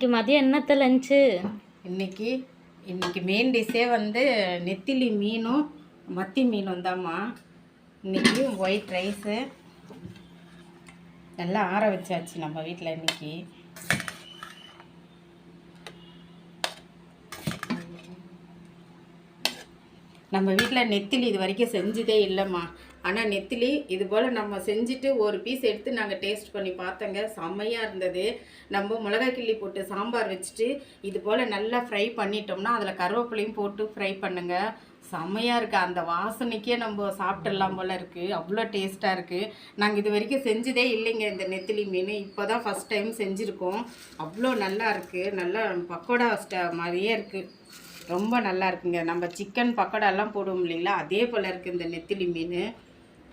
இன்னைக்கு மதியம் என்னத்த லஞ்சு? இன்னைக்கு மெயின் டிஷ்ஷே வந்து நெத்திலி மீனும் மத்தி மீனும் தாம்மா. இன்னைக்கு ஒயிட் ரைஸு நல்லா ஆற வச்சாச்சு நம்ம வீட்டில். இன்னைக்கு நம்ம வீட்டில் நெத்திலி இது வரைக்கும் செஞ்சதே இல்லைம்மா. ஆனால் நெத்திலி இது போல் நம்ம செஞ்சுட்டு ஒரு பீஸ் எடுத்து நாங்கள் டேஸ்ட் பண்ணி பார்த்தோங்க. செம்மையாக இருந்தது. நம்ம மிளகாய் கிள்ளி போட்டு சாம்பார் வச்சுட்டு இது போல் நல்லா ஃப்ரை பண்ணிட்டோம்னா அதில் கருவேப்பிலையும் போட்டு ஃப்ரை பண்ணுங்க. செம்மையாக இருக்குது. அந்த வாசனைக்கே நம்ம சாப்பிட்டுடலாம் போல் இருக்குது. அவ்வளோ டேஸ்ட்டாக இருக்குது. நாங்கள் இது வரைக்கும் செஞ்சதே இல்லைங்க இந்த நெத்திலி மீன். இப்போ தான் ஃபஸ்ட் டைம் செஞ்சுருக்கோம். அவ்வளோ நல்லா இருக்குது. நல்லா பக்கோடா மாதிரியே இருக்குது. ரொம்ப நல்லா இருக்குங்க. நம்ம சிக்கன் பக்கோடாலாம் போடுவோம் இல்லைங்களா, அதே போல் இருக்குது இந்த நெத்திலி மீன்.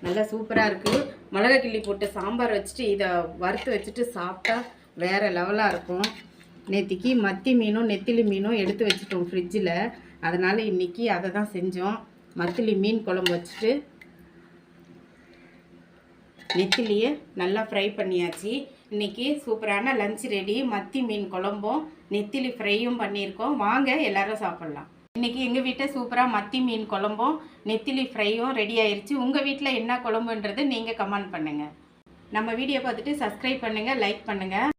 நல்லா சூப்பராக இருக்குது. மிளகாய் கிள்ளி போட்டு சாம்பார் வச்சுட்டு இதை வறுத்து வச்சுட்டு சாப்பிட்டா வேறு லெவலாக இருக்கும். நேற்றுக்கு மத்தி மீனும் நெத்திலி மீனும் எடுத்து வச்சுட்டோம் ஃப்ரிட்ஜில். அதனால் இன்றைக்கி அதை தான் செஞ்சோம். மத்திலி மீன் குழம்பு வச்சுட்டு நெத்திலியை நல்லா ஃப்ரை பண்ணியாச்சு. இன்றைக்கி சூப்பரான லஞ்ச் ரெடி. மத்தி மீன் குழம்பும் நெத்திலி ஃப்ரையும் பண்ணியிருக்கோம். வாங்க எல்லோரும் சாப்பிட்லாம். இன்றைக்கி எங்கள் வீட்டில் சூப்பராக மத்தி மீன் குழம்பும் நெத்திலி ஃப்ரையும் ரெடி ஆயிடுச்சு. உங்கள் வீட்டில் என்ன குழம்புன்றது நீங்கள் கமெண்ட் பண்ணுங்கள். நம்ம வீடியோ பார்த்துட்டு சப்ஸ்கிரைப் பண்ணுங்கள், லைக் பண்ணுங்கள்.